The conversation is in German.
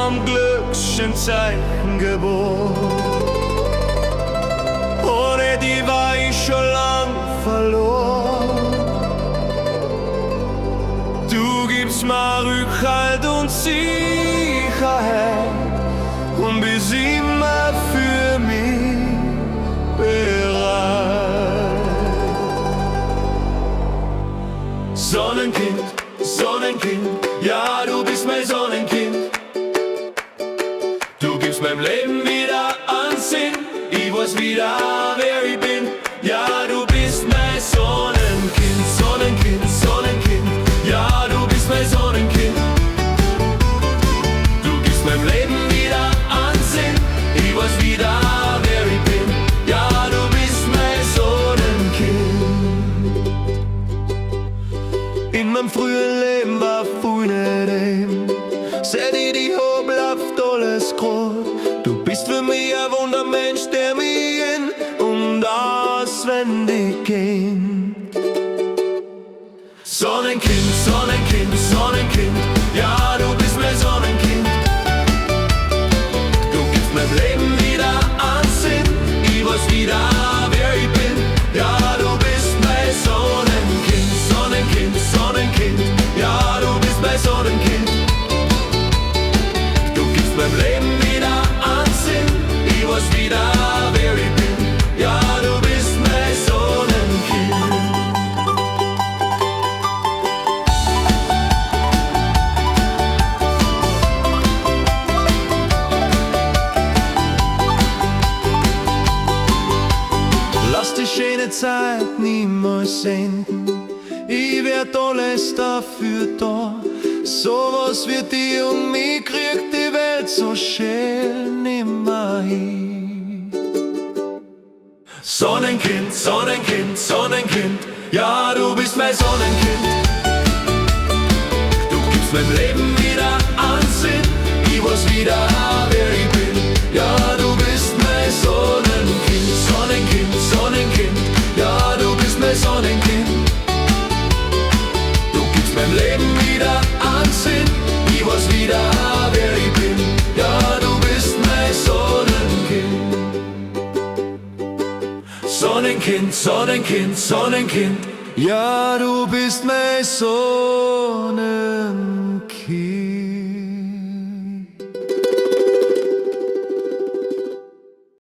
am glücklichen Zeichen geboren. Ohne die war ich schon lang verloren. Du gibst mir Rückhalt und Sicherheit und bist immer für mich bereit. Sonnenkind, Sonnenkind, ja, du bist mein Sonnenkind. Du gibst meinem Leben wieder Ansinn, ich weiß wieder, wer ich bin. Ja, du bist mein Sonnenkind, Sonnenkind, Sonnenkind. Ja, du bist mein Sonnenkind. Du gibst meinem Leben wieder Ansinn, ich weiß wieder, wer ich bin. Ja, du bist mein Sonnenkind. In meinem frühen Leben war viel nicht heim. Seit ich dich hab, läuft alles grad. Du bist für mich ein Wundermensch, der mich in- und auswendig kennt. Sonnenkind, Sonnenkind, Sonnenkind, ja, du bist mein Sonnenkind. Du gibst meinem Leben wieder Ansinn, ich weiß wieder, wer ich bin. Ja, du bist mein Sonnenkind, Sonnenkind, Sonnenkind, ja, du bist mein Sonnenkind. Du gibst meinem Leben wieder Ansinn, ich weiß wieder, wer ich bin. Ja, du bist mein Sonnenkind. Lass die schöne Zeit niemals enden. Ich werd alles dafür da. Sowas wie dir und mich kriegt die Welt so schön nimmer hin. Sonnenkind, Sonnenkind, Sonnenkind, ja, du bist mein Sonnenkind. Du gibst meinem Leben wieder Ansinn, ich weiß wieder, wer ich bin. Ja, du bist mein Sonnenkind, Sonnenkind, Sonnenkind, ja, du bist mein Sonnenkind. Du gibst meinem Leben wieder Ansinn, ich weiß wieder, wer ich bin. Ja, du bist mein Sonnenkind. Sonnenkind, Sonnenkind, Sonnenkind, ja, du bist mein Sonnenkind.